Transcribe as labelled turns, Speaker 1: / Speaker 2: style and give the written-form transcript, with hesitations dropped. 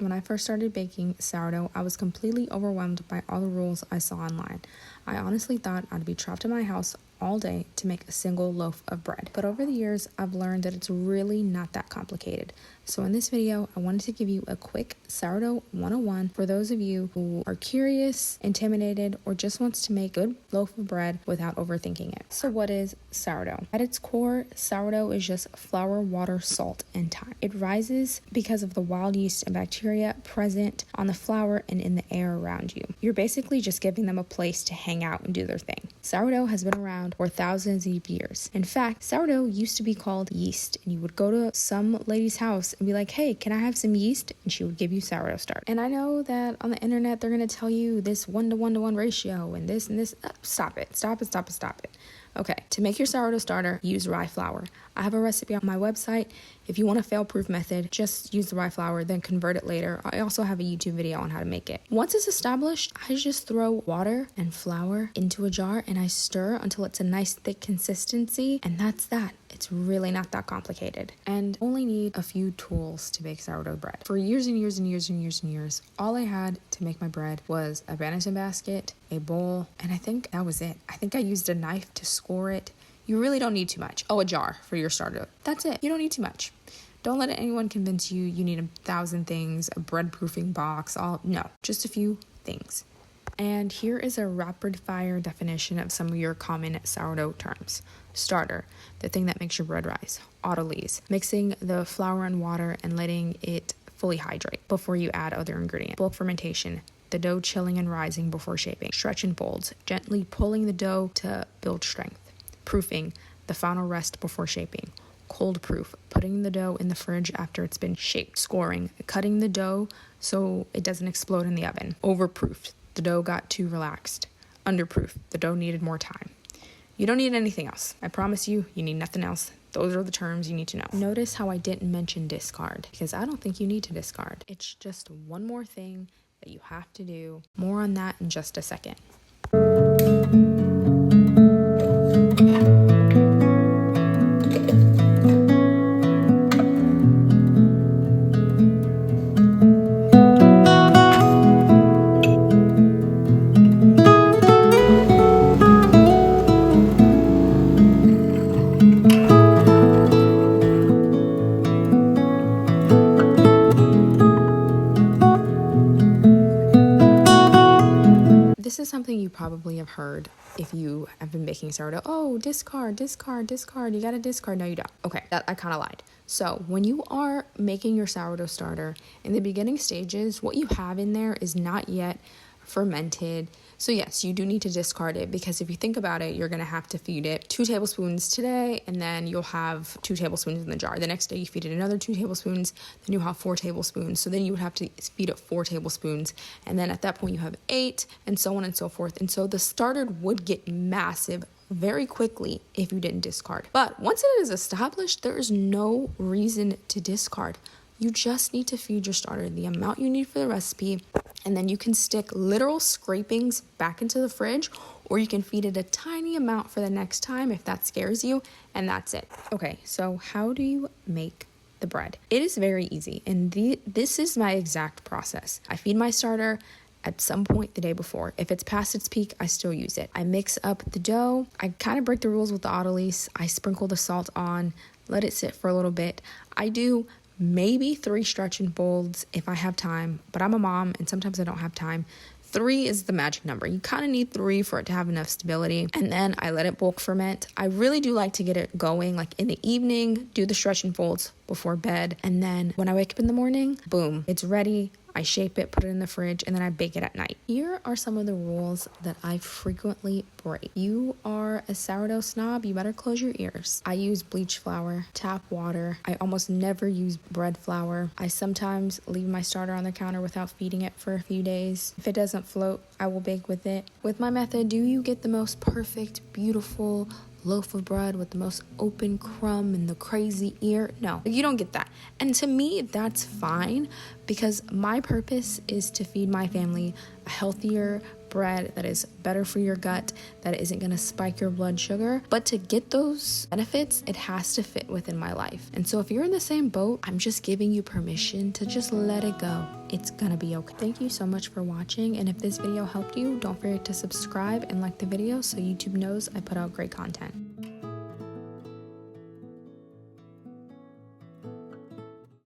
Speaker 1: When I first started baking sourdough, I was completely overwhelmed by all the rules I saw online. I honestly thought I'd be trapped in my house all day to make a single loaf of bread. But over the years, I've learned that it's really not that complicated. So in this video, I wanted to give you a quick sourdough 101 for those of you who are curious, intimidated, or just wants to make a good loaf of bread without overthinking it. So what is sourdough? At its core, sourdough is just flour, water, salt, and time. It rises because of the wild yeast and bacteria present on the flour and in the air around you. You're basically just giving them a place to hang out and do their thing. Sourdough has been around for thousands of years. In fact, sourdough used to be called yeast, and you would go to some lady's house and be like, hey, can I have some yeast? And she would give you sourdough starter. And I know that on the internet, they're going to tell you this 1-to-1-to-1 ratio and this and this. Stop it. Okay, to make your sourdough starter, use rye flour. I have a recipe on my website. If you want a fail-proof method, just use the rye flour, then convert it later. I also have a YouTube video on how to make it. Once it's established, I just throw water and flour into a jar and I stir until it's a nice thick consistency, and that's that. It's really not that complicated. And only need a few tools to bake sourdough bread. For years and years, all I had to make my bread was a banneton basket, a bowl, and I think that was it. I think I used a knife to score it. You really don't need too much. Oh, a jar for your starter. That's it. You don't need too much. Don't let anyone convince you you need 1,000 things, a bread proofing box, no, just a few things. And here is a rapid fire definition of some of your common sourdough terms. Starter, the thing that makes your bread rise. Autolyse, mixing the flour and water and letting it fully hydrate before you add other ingredients. Bulk fermentation, the dough chilling and rising before shaping. Stretch and folds, gently pulling the dough to build strength. Proofing, the final rest before shaping. Cold proof, putting the dough in the fridge after it's been shaped. Scoring, cutting the dough so it doesn't explode in the oven. Overproofed, the dough got too relaxed. Underproof, the dough needed more time. You don't need anything else. I promise you, you need nothing else. Those are the terms you need to know. Notice how I didn't mention discard, because I don't think you need to discard. It's just one more thing that you have to do. More on that in just a second. This is something you probably have heard if you have been baking sourdough. Oh, discard. You got to discard. No, you don't. Okay, I kind of lied. So when you are making your sourdough starter, in the beginning stages, what you have in there is not yet fermented. So yes, you do need to discard it, because if you think about it, you're going to have to feed it 2 tablespoons today, and then you'll have 2 tablespoons in the jar. The next day you feed it another 2 tablespoons, then you'll have 4 tablespoons. So then you would have to feed it 4 tablespoons. And then at that point you have 8, and so on and so forth. And so the starter would get massive very quickly if you didn't discard. But once it is established, there is no reason to discard. You just need to feed your starter the amount you need for the recipe, and then you can stick literal scrapings back into the fridge, or you can feed it a tiny amount for the next time if that scares you, and that's it. Okay, so how do you make the bread? It is very easy, and this is my exact process. I feed my starter at some point the day before. If it's past its peak, I still use it. I mix up the dough. I kind of break the rules with the Autolyse. I sprinkle the salt on, let it sit for a little bit. I do maybe 3 stretch and folds if I have time, but I'm a mom and sometimes I don't have time. 3 is the magic number. You kind of need 3 for it to have enough stability. And then I let it bulk ferment. I really do like to get it going like in the evening, do the stretch and folds before bed. And then when I wake up in the morning, boom, it's ready. I shape it, put it in the fridge, and then I bake it at night. Here are some of the rules that I frequently break. You are a sourdough snob, you better close your ears. I use bleach flour, tap water. I almost never use bread flour. I sometimes leave my starter on the counter without feeding it for a few days. If it doesn't float, I will bake with it. With my method, do you get the most perfect, beautiful loaf of bread with the most open crumb and the crazy ear? No, you don't get that. And to me, that's fine, because my purpose is to feed my family a healthier bread that is better for your gut, that isn't going to spike your blood sugar. But to get those benefits, it has to fit within my life. And so if you're in the same boat, I'm just giving you permission to just let it go. it's gonna be okay. Thank you so much for watching, and if this video helped you, don't forget to subscribe and like the video so YouTube knows I put out great content.